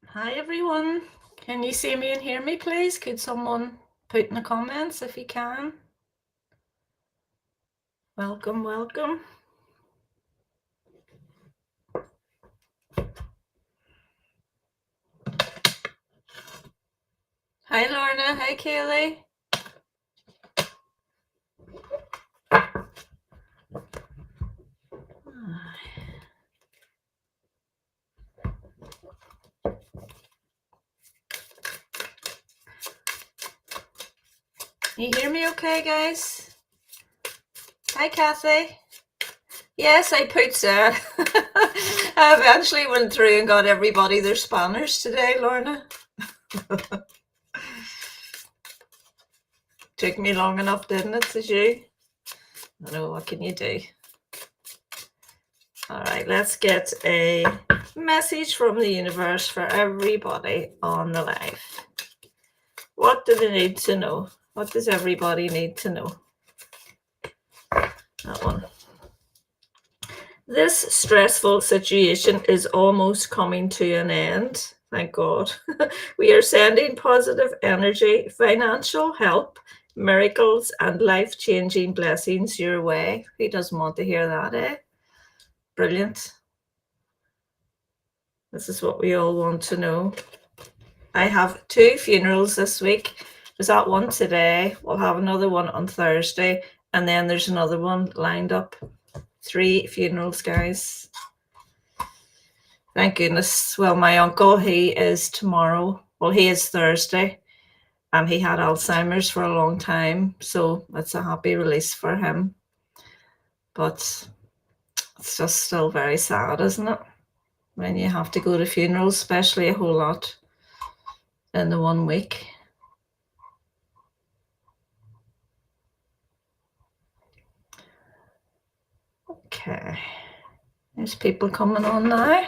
Hi everyone. Can you see me and hear me, please? Could someone put in the comments if you can? Welcome, welcome. Hi Lorna. Hi Kaylee. Can you hear me okay, guys? Hi Kathy. Yes, I put I eventually went through and got everybody their spanners today, Lorna. Took me long enough, didn't it, says you? I know, what can you do? All right, let's get a message from the universe for everybody on the live. What do they need to know? What does everybody need to know? That one. This stressful situation is almost coming to an end. Thank God. We are sending positive energy, financial help, miracles, and life changing blessings your way. Who doesn't want to hear that, eh? Brilliant. This is what we all want to know. I have 2 funerals this week. There's that one today. We'll have another one on Thursday. And then there's another one lined up. 3 funerals, guys. Thank goodness. Well, my uncle, he is tomorrow. Well, he is Thursday. And he had Alzheimer's for a long time. So it's a happy release for him. But it's just still very sad, isn't it? When you have to go to funerals, especially a whole lot in the 1 week. Okay. There's people coming on now.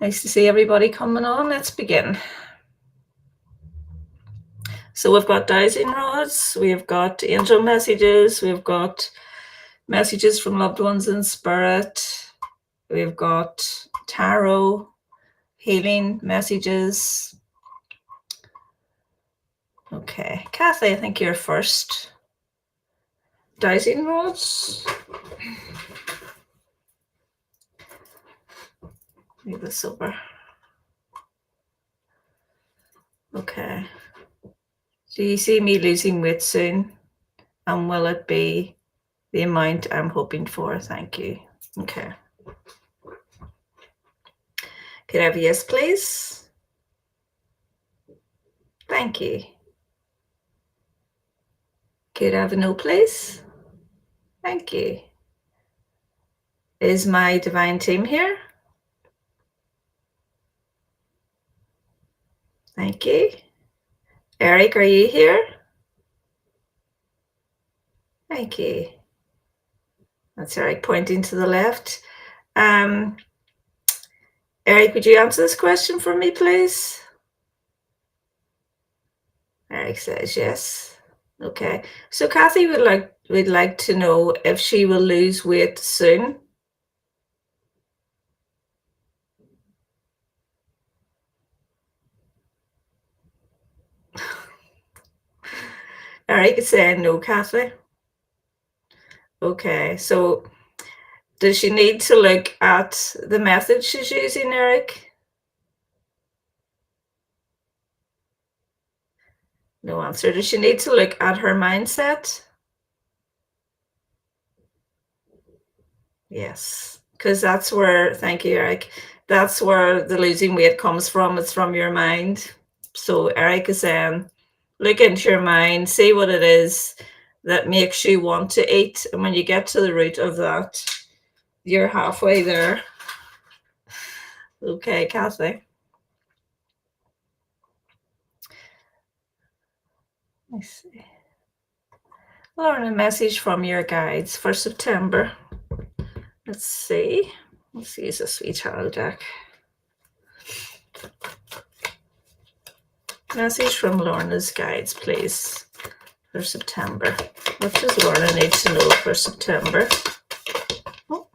Nice to see everybody coming on. Let's begin. So we've got dowsing rods, we've got angel messages, we've got messages from loved ones in spirit, we've got tarot, healing messages. Okay, Kathy, I think you're first. Dowsing rods. Move this over. Okay. Do you see me losing weight soon? And will it be the amount I'm hoping for? Thank you. Okay. Could I have a yes, please? Thank you. Could I have a no, please? Thank you. Is my divine team here? Thank you. Eric, are you here? Thank you. That's Eric pointing to the left. Eric, would you answer this question for me, please? Eric says yes. Okay. So Kathy would like to know if she will lose weight soon. Eric is saying no, Kathy. Okay. So does she need to look at the method she's using, Eric? No answer. Does she need to look at her mindset? Yes, because that's where, thank you, Eric, that's where the losing weight comes from. It's from your mind. So Eric is saying, look into your mind, see what it is that makes you want to eat. And when you get to the root of that, you're halfway there. Okay, Kathy. Let's see. Lauren, a message from your guides for September. Let's see. Let's use a sweet tarot deck. Message from Lorna's guides, please, for September. What does Lorna need to know for September? Oh.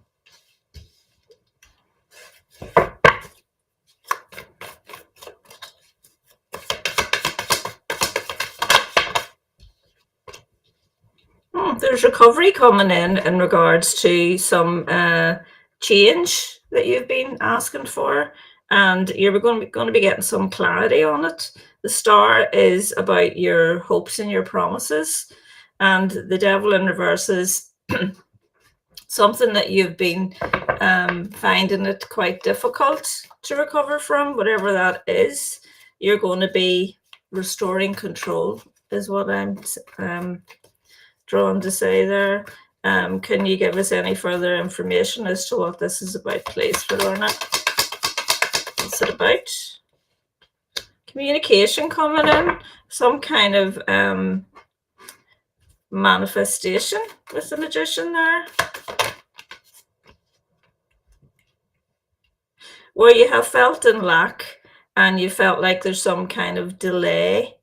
There's recovery coming in regards to some change that you've been asking for, and you're going to be getting some clarity on it. The star is about your hopes and your promises, and the devil in reverse is something that you've been finding it quite difficult to recover from, whatever that is. You're going to be restoring control, is what I'm drawn to say there. Can you give us any further information as to what this is about, please, for Lorna? What's it about? Communication coming in, some kind of manifestation with the Magician there. Where you have felt in lack and you felt like there's some kind of delay.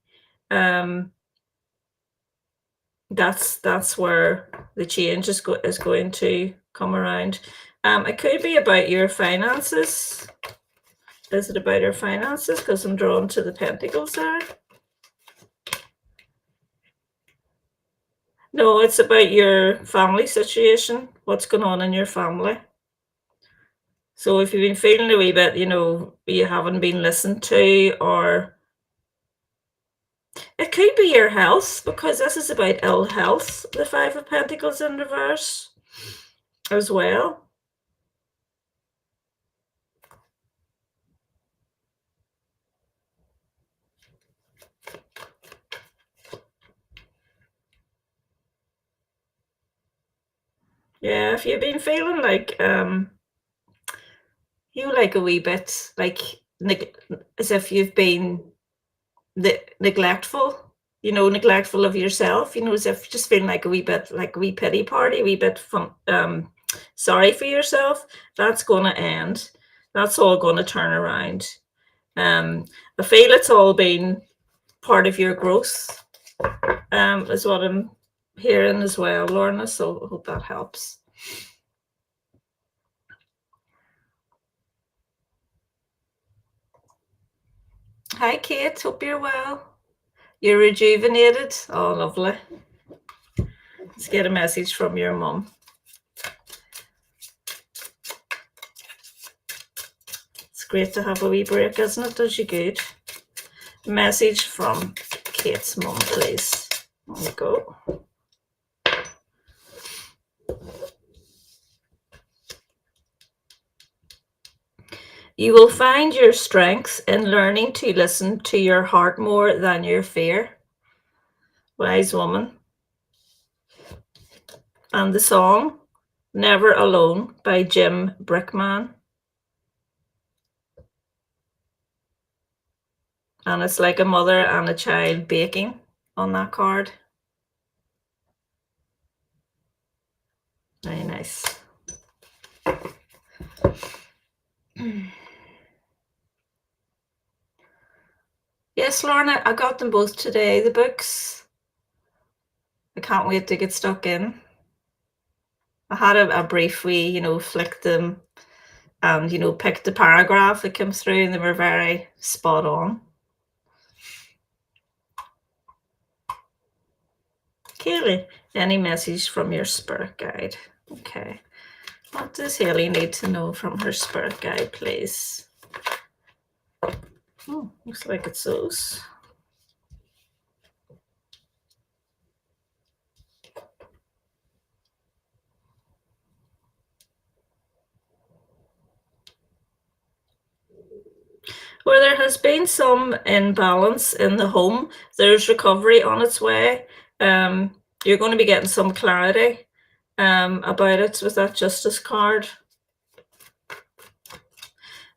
That's where the change is going to come around. It could be about your finances. Is it about your finances? Because I'm drawn to the Pentacles there. No, it's about your family situation, what's going on in your family. So if you've been feeling a wee bit, you haven't been listened to, or it could be your health, because this is about ill health, the Five of Pentacles in reverse as well. Yeah, if you've been feeling like like a wee bit like as if you've been neglectful, neglectful of yourself, as if just feeling like a wee bit like a wee pity party, a wee bit sorry for yourself, that's going to end. That's all going to turn around. I feel it's all been part of your growth, is what I'm hearing as well, Lorna, so I hope that helps. Hi, Kate. Hope you're well. You're rejuvenated. Oh, lovely. Let's get a message from your mum. It's great to have a wee break, isn't it? Does you good. Message from Kate's mum, please. There we go. You will find your strength in learning to listen to your heart more than your fear. Wise woman. And the song, Never Alone by Jim Brickman. And it's like a mother and a child baking on that card. Very nice. Yes, Lorna, I got them both today, the books. I can't wait to get stuck in. I had a brief wee, flicked them and, picked the paragraph that came through, and they were very spot on. Kaylee, any message from your spirit guide? Okay. What does Haley need to know from her spirit guide, please? Oh, looks like it's those. Where there has been some imbalance in the home, there's recovery on its way. You're going to be getting some clarity about it with that Justice card.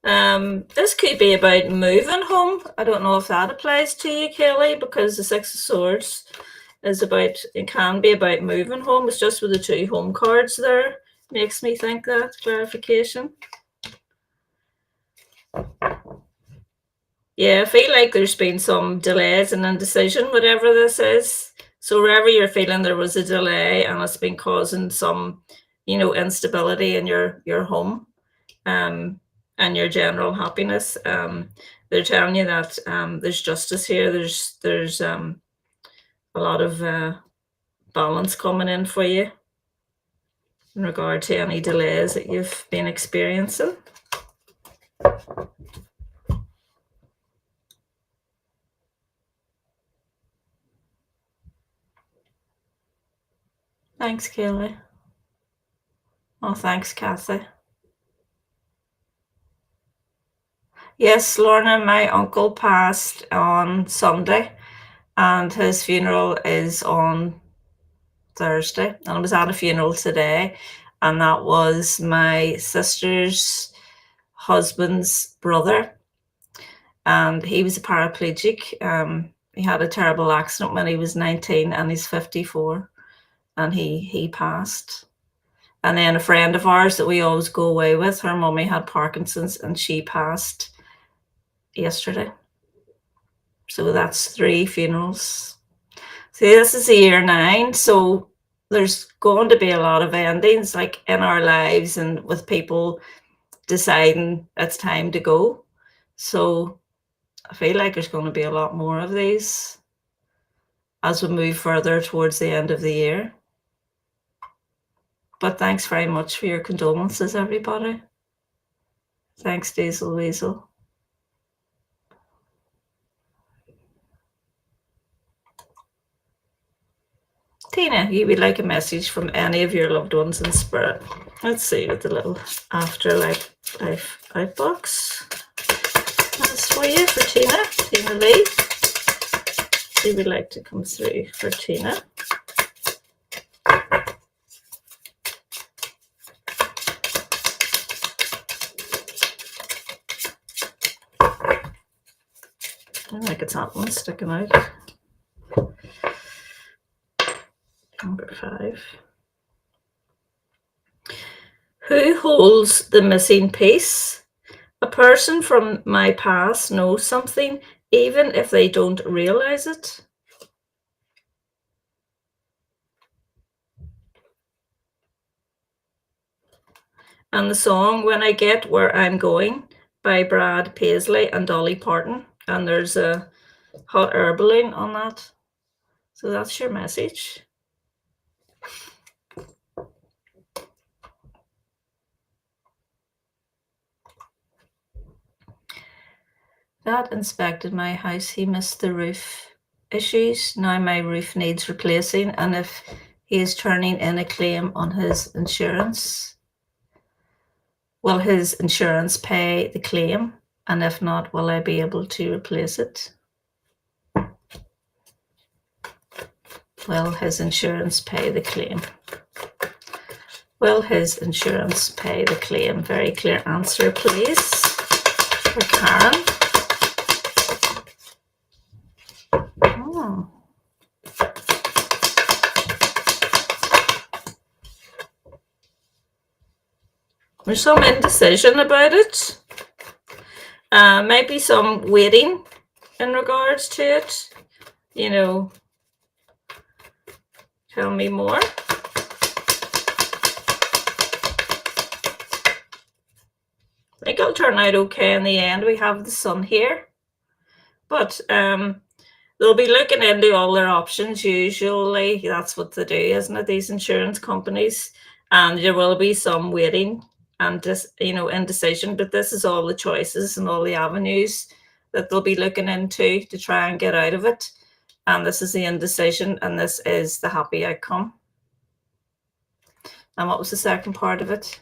This could be about moving home. I don't know if that applies to you, Kelly, because the Six of Swords is about, it can be about moving home. It's just with the two home cards there. Makes me think that clarification. Yeah, I feel like there's been some delays and indecision, whatever this is. So wherever you're feeling there was a delay and it's been causing some, instability in your home and your general happiness, they're telling you that there's justice here. There's a lot of balance coming in for you in regard to any delays that you've been experiencing. Thanks, Kaylee. Oh, thanks, Kathy. Yes, Lorna, my uncle passed on Sunday, and his funeral is on Thursday. And I was at a funeral today, and that was my sister's husband's brother. And he was a paraplegic. He had a terrible accident when he was 19, and he's 54, and he passed. And then a friend of ours that we always go away with, her mummy had Parkinson's, and she passed yesterday. So that's 3 funerals. See, this is year 9, so there's going to be a lot of endings, like in our lives, and with people deciding it's time to go. So I feel like there's going to be a lot more of these as we move further towards the end of the year. But thanks very much for your condolences, everybody. Thanks, Diesel Weasel. Tina, you would like a message from any of your loved ones in spirit. Let's see what the little afterlife life box is for you for Tina. Tina Lee. She would like to come through for Tina. I think it's that one sticking out. Number 5. Who holds the missing piece? A person from my past knows something, even if they don't realize it. And the song When I Get Where I'm Going by Brad Paisley and Dolly Parton. And there's a hot air balloon on that. So that's your message. Dad inspected my house. He missed the roof issues. Now my roof needs replacing, and if he is turning in a claim on his insurance, will his insurance pay the claim? And if not, will I be able to replace it? Will his insurance pay the claim? Will his insurance pay the claim? Very clear answer, please, for Karen. Oh. There's some indecision about it. Maybe some waiting in regards to it. You know, tell me more. I think it'll turn out okay in the end. We have the sun here. But they'll be looking into all their options. Usually that's what they do, isn't it? These insurance companies. And there will be some waiting and just, indecision. But this is all the choices and all the avenues that they'll be looking into to try and get out of it. And this is the indecision, and this is the happy outcome. And what was the second part of it?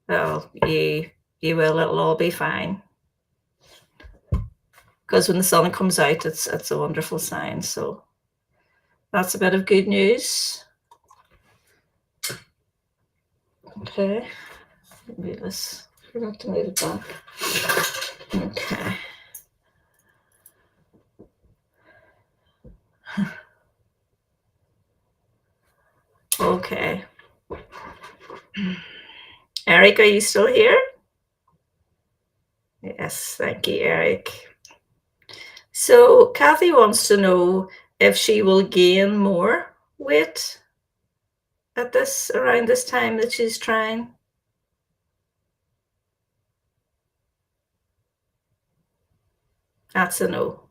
Well, you will. It'll all be fine. Because when the sun comes out, it's a wonderful sign. So that's a bit of good news. Okay. Maybe this. Forgot to move it back. Okay. Okay. Eric, are you still here? Yes, thank you, Eric. So Kathy wants to know if she will gain more weight at around this time that she's trying. That's a no.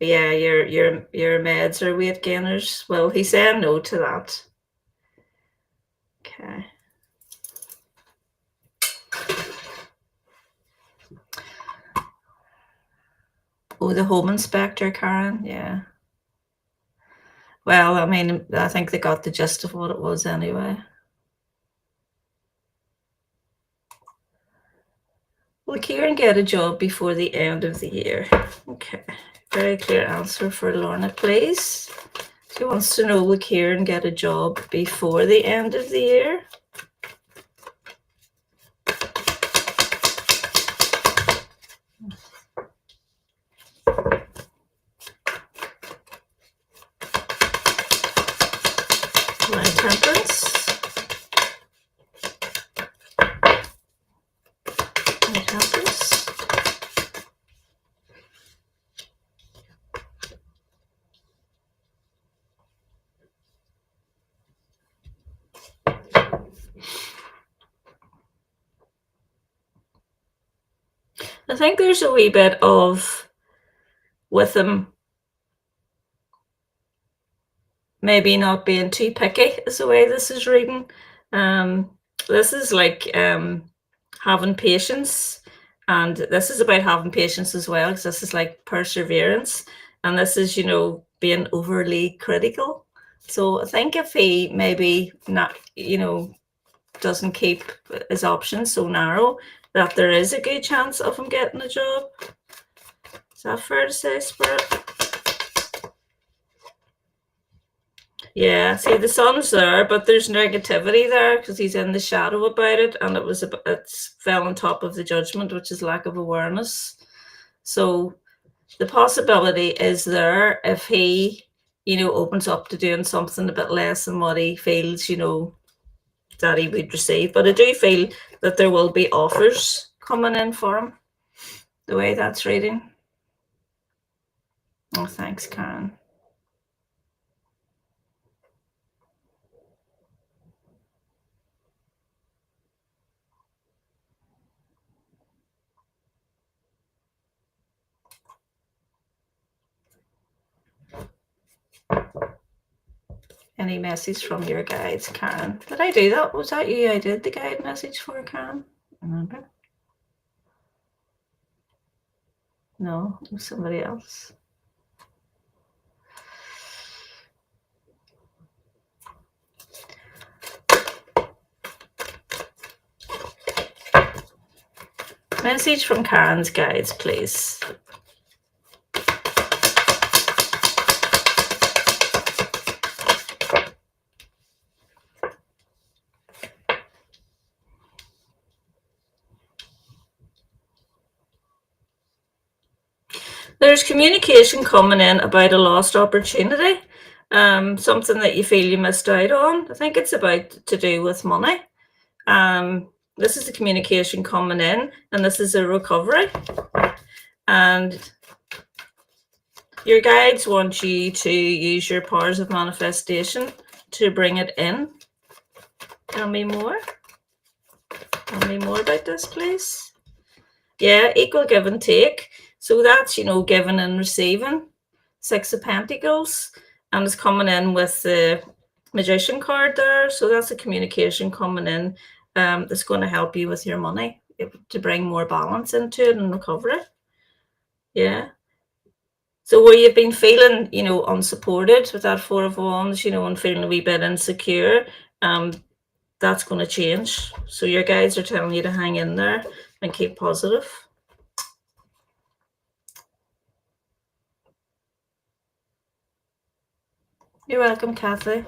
Yeah, your meds are weight gainers. Well, he's saying no to that. Okay. Oh, the home inspector, Karen. Yeah. Well, I mean, I think they got the gist of what it was anyway. Will Kieran get a job before the end of the year? Okay. Very clear answer for Lorna, please. She wants to know, will Kieran get a job before the end of the year? My temperance. My temperance. I think there's a wee bit of, with him, maybe not being too picky is the way this is reading. This is like having patience, and this is about having patience as well, because this is like perseverance, and this is, you know, being overly critical. So I think if he maybe not, you know, doesn't keep his options so narrow, that there is a good chance of him getting a job. Is that fair to say, Spirit? Yeah, see, the sun's there, but there's negativity there because he's in the shadow about it, and it fell on top of the judgment, which is lack of awareness. So the possibility is there if he, you know, opens up to doing something a bit less than what he feels, you know, that he would receive. But I do feel that there will be offers coming in for him, the way that's reading. Oh, thanks, Karen. Any message from your guides, Karen? Did I do that? Was that you I did the guide message for, Karen? Remember? No, it was somebody else. Message from Karen's guides, please. There's communication coming in about a lost opportunity, something that you feel you missed out on. I think it's about to do with money. This is the communication coming in, and this is a recovery. And your guides want you to use your powers of manifestation to bring it in. Tell me more. Tell me more about this, please. Yeah, equal give and take. So that's, you know, giving and receiving. Six of Pentacles. And it's coming in with the Magician card there. So that's a communication coming in that's going to help you with your money, to bring more balance into it and recovery. Yeah. So where you've been feeling, you know, unsupported with that Four of Wands, you know, and feeling a wee bit insecure, that's going to change. So your guides are telling you to hang in there and keep positive. You're welcome, Kathy.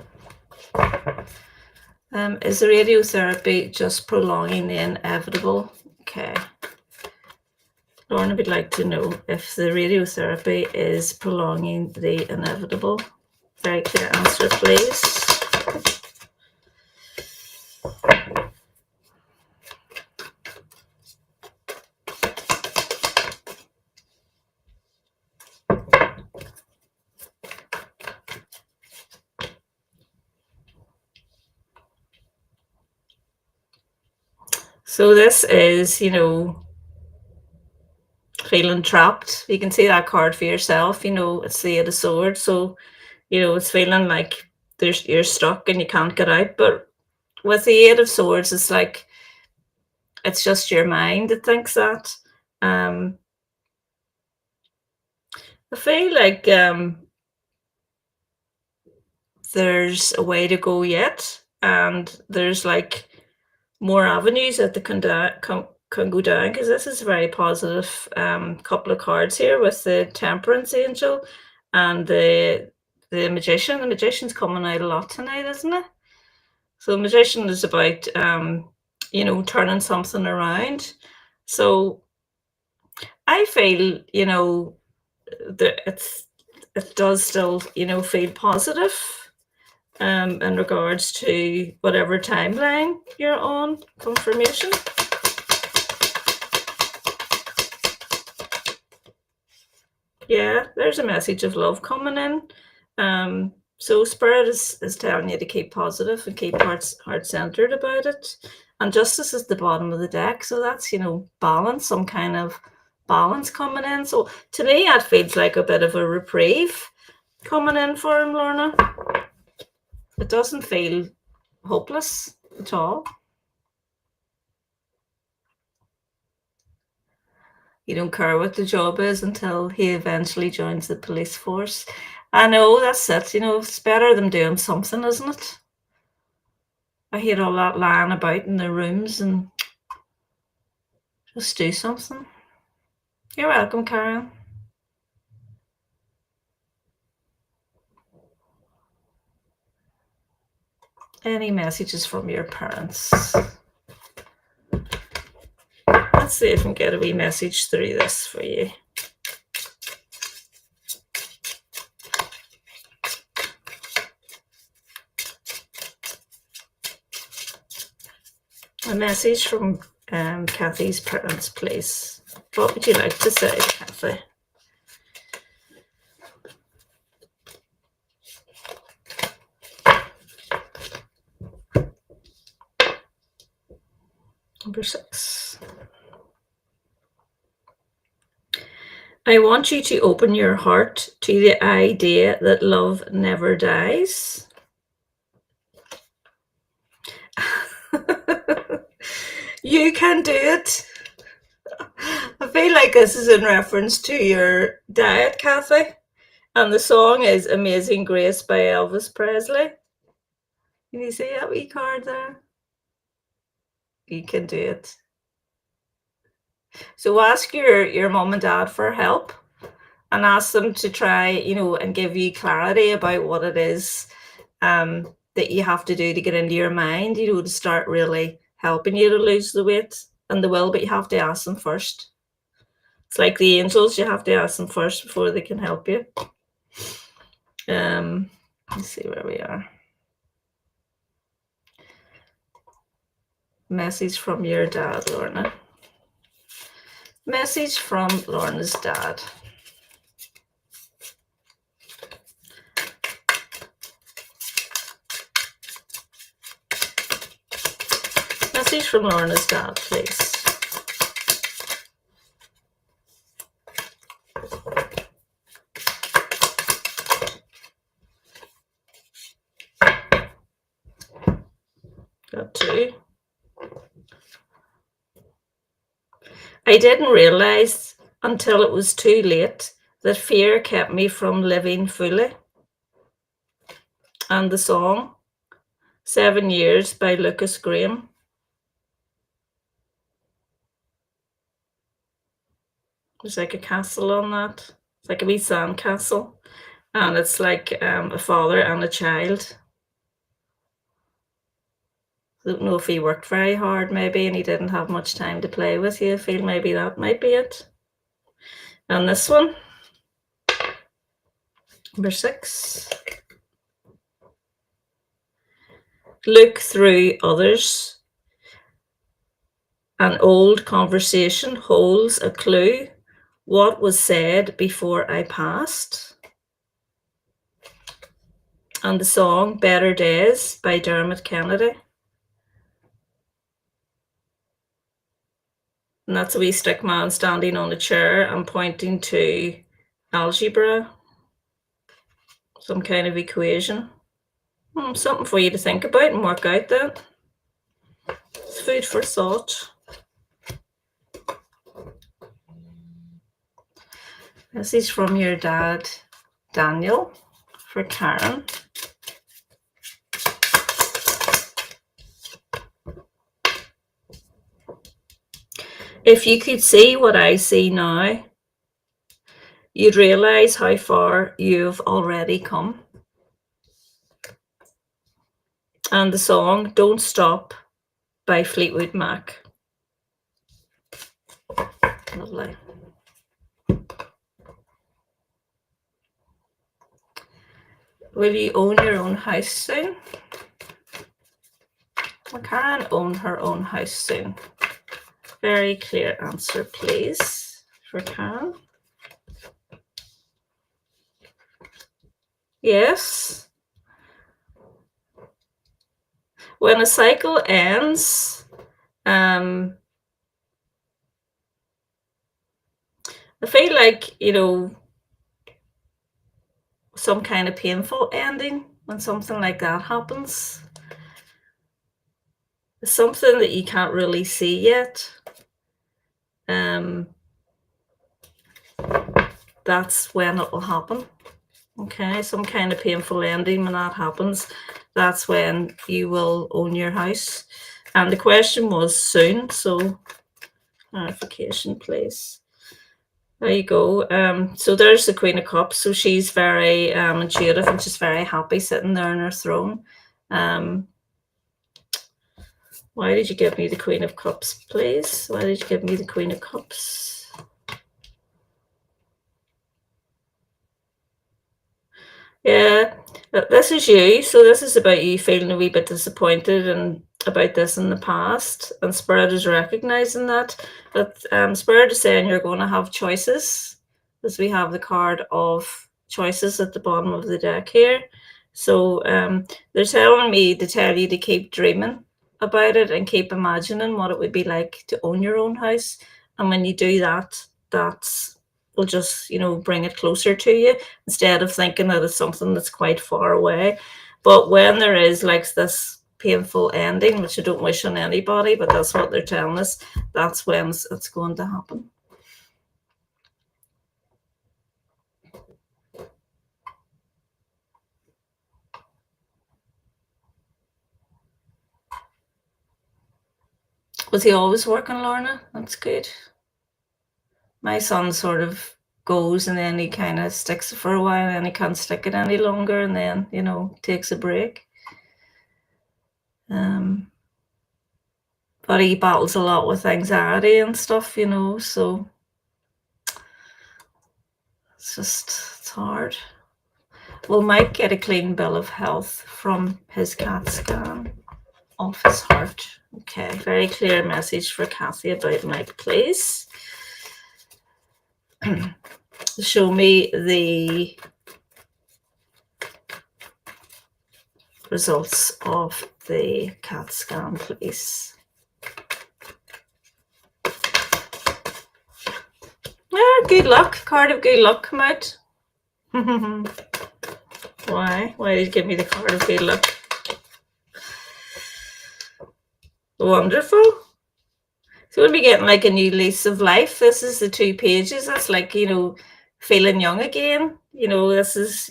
Is the radiotherapy just prolonging the inevitable? Okay. Lorna would like to know if the radiotherapy is prolonging the inevitable. Very clear answer, please. So this is, you know, feeling trapped. You can see that card for yourself. It's the Eight of Swords, so it's feeling like you're stuck and you can't get out. But with the Eight of Swords, it's like it's just your mind that thinks that. I feel like there's a way to go yet, and there's like more avenues that can go down, because this is a very positive couple of cards here with the Temperance Angel and the Magician. The Magician's coming out a lot tonight, isn't it? So the Magician is about turning something around. So I feel that it does still feel positive in regards to whatever timeline you're on. Confirmation. Yeah, there's a message of love coming in. So Spirit is telling you to keep positive and keep heart-centered about it. And Justice is the bottom of the deck, so that's balance, some kind of balance coming in. So to me, that feels like a bit of a reprieve coming in for him, Lorna. It doesn't feel hopeless at all. You don't care what the job is until he eventually joins the police force. I know, that's it. It's better than doing something, isn't it? I hate all that lying about in their rooms, and just do something. You're welcome, Karen. Any messages from your parents? Let's see if we can get a wee message through this for you. A message from Kathy's parents, please. What would you like to say, Kathy? Number 6. I want you to open your heart to the idea that love never dies. You can do it. I feel like this is in reference to your diet, Kathy. And the song is Amazing Grace by Elvis Presley. Can you see that wee card there? You can do it. So ask your mom and dad for help, and ask them to try, and give you clarity about what it is that you have to do to get into your mind, to start really helping you to lose the weight and the will, but you have to ask them first. It's like the angels, you have to ask them first before they can help you. Let's see where we are. Message from your dad, Lorna. Message from Lorna's dad. Message from Lorna's dad, please. Got 2. I didn't realize until it was too late that fear kept me from living fully. And the song, 7 Years by Lucas Graham. There's like a castle on that. It's like a wee sand castle. And it's like a father and a child. I don't know if he worked very hard maybe and he didn't have much time to play with you. I feel maybe that might be it. And this one, number 6. Look through others. An old conversation holds a clue. What was said before I passed? And the song Better Days by Dermot Kennedy. And that's a wee stick man standing on a chair and pointing to algebra, some kind of equation. Something for you to think about and work out then. It's food for thought. This is from your dad, Daniel, for Karen. If you could see what I see now, you'd realise how far you've already come. And the song Don't Stop by Fleetwood Mac. Lovely. Will you own your own house soon? Will Karen own her own house soon? Very clear answer, please, for Karen. Yes. When a cycle ends, I feel like, some kind of painful ending when something like that happens. It's something that you can't really see yet. That's when it will happen. Okay, some kind of painful ending. When that happens, that's when you will own your house. And the question was soon, so clarification, please. There you go. So there's the Queen of Cups. So she's very intuitive and she's very happy sitting there on her throne. Why did you give me the Queen of Cups, please? Why did you give me the Queen of Cups? Yeah, this is you. So this is about you feeling a wee bit disappointed and about this in the past. And Spirit is recognizing that. But Spirit is saying you're going to have choices, as we have the card of choices at the bottom of the deck here. So they're telling me to tell you to keep dreaming about it and keep imagining what it would be like to own your own house. And when you do that, that's will just bring it closer to you instead of thinking that it's something that's quite far away. But when there is like this painful ending, which I don't wish on anybody, but that's what they're telling us, that's when it's going to happen. Was he always working, Lorna? That's good. My son sort of goes and then he kind of sticks it for a while and he can't stick it any longer and then, takes a break. But he battles a lot with anxiety and stuff, so it's hard. Will Mike get a clean bill of health from his CAT scan of his heart? Okay, very clear message for Kathy about Mike, please. Show me the results of the CAT scan, please. Good luck. Card of good luck come out. Why? Why did you give me the card of good luck? Wonderful. So we'll be getting like a new lease of life. This is the 2 pages. That's like, feeling young again. This is,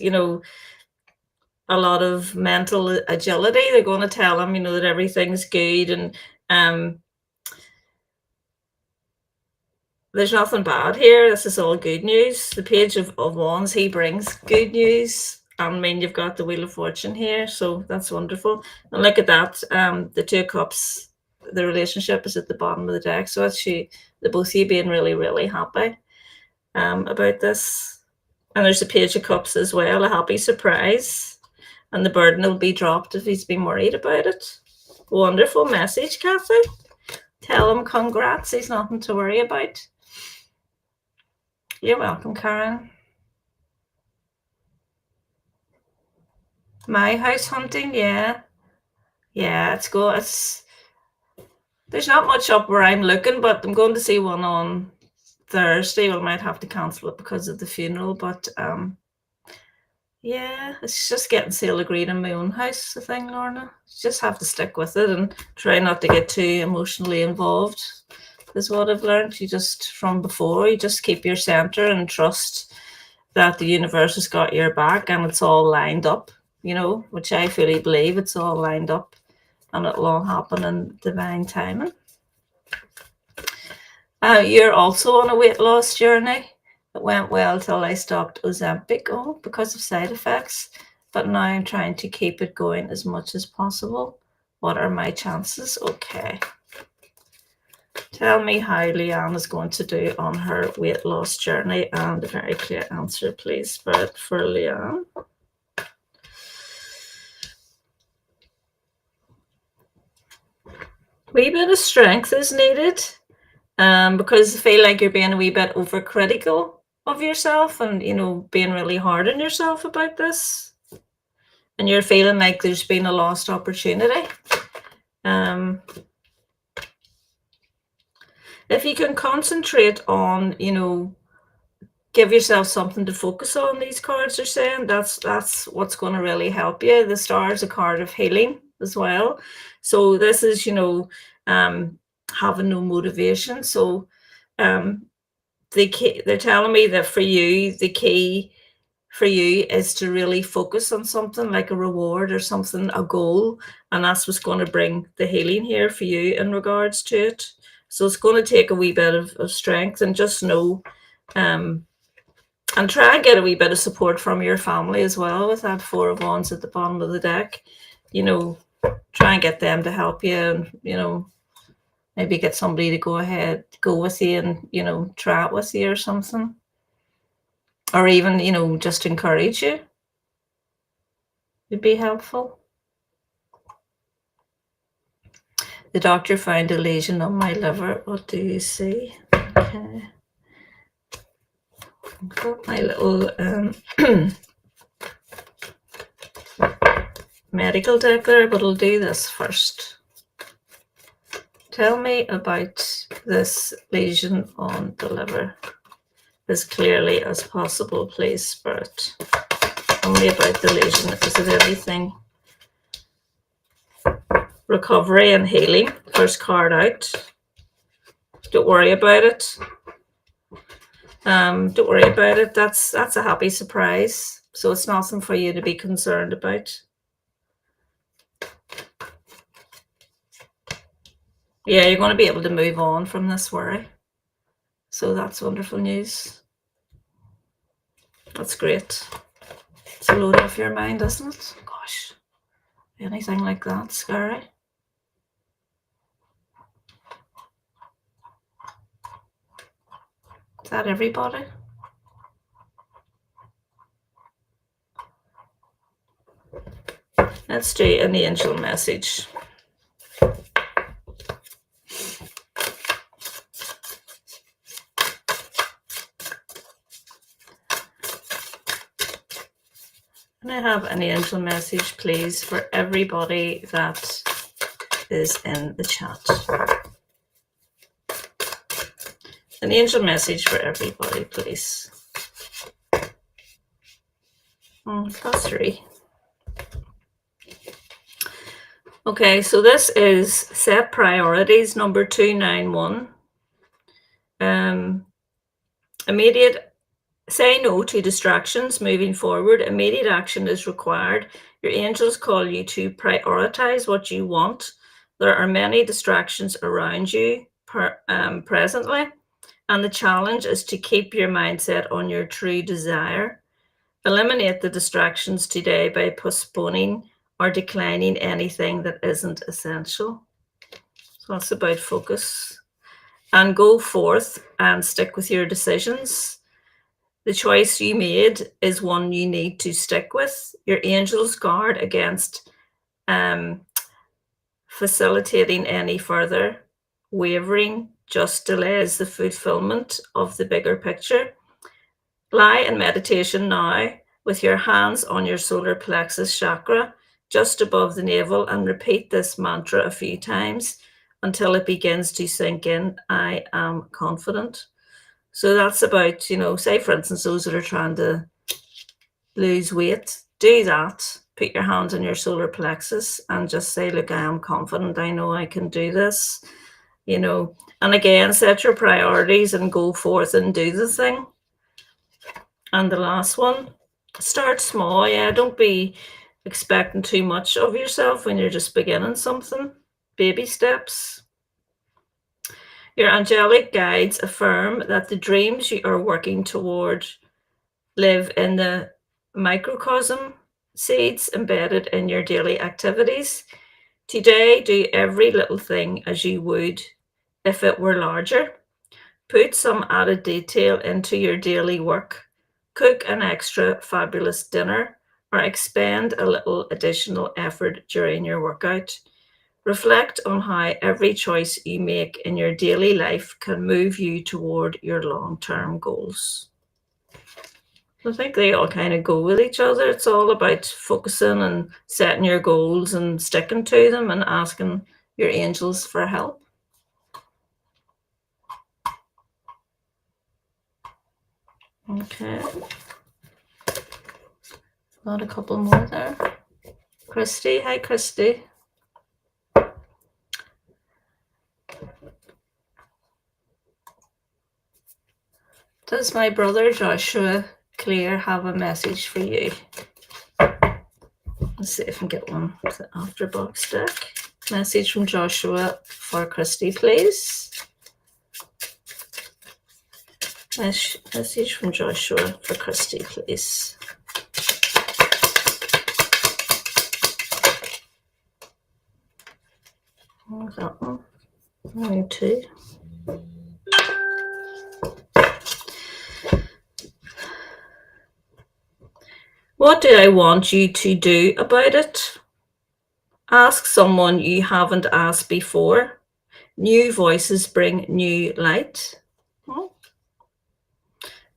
a lot of mental agility. They're going to tell him, that everything's good and there's nothing bad here. This is all good news. The Page of Wands, he brings good news. You've got the Wheel of Fortune here, so that's wonderful. And look at that. The 2 of Cups, the relationship is at the bottom of the deck. So that's the both of you being really, really happy about this. And there's a Page of Cups as well, a happy surprise. And the burden will be dropped if he's been worried about it. Wonderful message, Kathy. Tell him congrats. He's nothing to worry about. You're welcome, Karen. My house hunting, yeah. Yeah, it's There's not much up where I'm looking, but I'm going to see one on Thursday. We might have to cancel it because of the funeral, but yeah, it's just getting sale agreed in my own house, the thing, Lorna. You just have to stick with it and try not to get too emotionally involved, is what I've learned. You just, from before, you just keep your center and trust that the universe has got your back and it's all lined up, which I fully believe it's all lined up and it'll all happen in divine timing. You're also on a weight loss journey. It went well till I stopped Ozempic because of side effects, but now I'm trying to keep it going as much as possible. What are my chances? Okay. Tell me how Leanne is going to do on her weight loss journey, and a very clear answer, please, Spirit, for Leanne. Wee bit of strength is needed, because I feel like you're being a wee bit overcritical of yourself and, being really hard on yourself about this. And you're feeling like there's been a lost opportunity. If you can concentrate on, give yourself something to focus on, these cards are saying, that's what's going to really help you. The star is a card of healing as well. So this is, having no motivation. So they're telling me that for you, the key for you is to really focus on something like a reward or something, a goal, and that's what's going to bring the healing here for you in regards to it. So it's going to take a wee bit of strength, and just know, and try and get a wee bit of support from your family as well with that Four of Wands at the bottom of the deck. Try and get them to help you, and maybe get somebody to go with you and try it with you or something. Or even, just encourage you. Would be helpful. The doctor found a lesion on my liver. What do you see? Okay. I've got my little medical deck there, but I'll do this first. Tell me about this lesion on the liver as clearly as possible, please, Spirit. Only about the lesion. Is it everything? Recovery and healing. First card out. Don't worry about it. Don't worry about it. That's a happy surprise. So it's nothing for you to be concerned about. Yeah, you're going to be able to move on from this worry. So that's wonderful news. That's great. It's a load off your mind, isn't it? Gosh, anything like that, scary. Is that everybody? Let's do an angel message. Can I have an angel message, please, for everybody that is in the chat? An angel message for everybody, please. +3. Okay, so this is set priorities, number 291. Say no to distractions moving forward. Immediate action is required. Your angels call you to prioritize what you want. There are many distractions around you presently, and the challenge is to keep your mindset on your true desire. Eliminate the distractions today by postponing or declining anything that isn't essential. So that's about focus. And go forth and stick with your decisions. The choice you made is one you need to stick with. Your angels guard against facilitating any further wavering, just delays the fulfillment of the bigger picture. Lie in meditation now with your hands on your solar plexus chakra, just above the navel, and repeat this mantra a few times. until it begins to sink in. I am confident. So that's about, say for instance, those that are trying to lose weight, do that. Put your hands on your solar plexus and just say, look, I am confident. I know I can do this, and again, set your priorities and go forth and do the thing. And the last one, start small. Yeah, don't be expecting too much of yourself when you're just beginning something. Baby steps. Your angelic guides affirm that the dreams you are working toward live in the microcosm seeds embedded in your daily activities. Today, do every little thing as you would if it were larger. Put some added detail into your daily work. Cook an extra fabulous dinner or expend a little additional effort during your workout. Reflect on how every choice you make in your daily life can move you toward your long-term goals. I think they all kind of go with each other. It's all about focusing and setting your goals and sticking to them and asking your angels for help. Okay. Got a couple more there. Christy. Hi, Christy. Does my brother Joshua Clear have a message for you? Let's see if I can get one. The after box deck. Message from Joshua for Christy, please. Message from Joshua for Christy, please. That one. Only two. What do I want you to do about it? Ask someone you haven't asked before. New voices bring new light.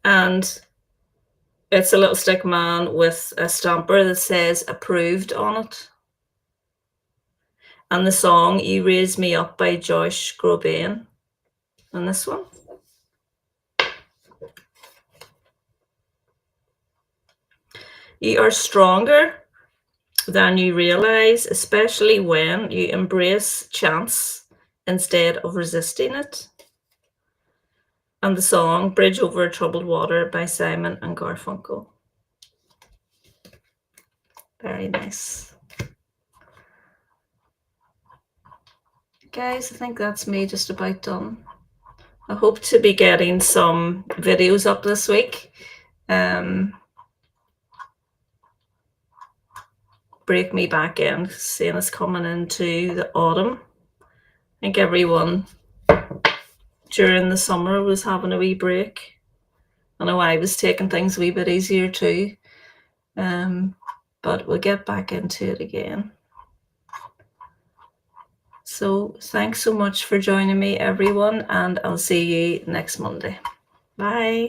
And it's a little stick man with a stamper that says approved on it. And the song You Raise Me Up by Josh Groban. And this one. You are stronger than you realize, especially when you embrace chance instead of resisting it. And the song Bridge Over Troubled Water by Simon and Garfunkel. Very nice. Guys, I think that's me just about done. I hope to be getting some videos up this week. Break me back in, seeing us coming into the autumn. I think everyone during the summer was having a wee break. I know I was taking things a wee bit easier too. But we'll get back into it again. So thanks so much for joining me, everyone, and I'll see you next Monday. Bye.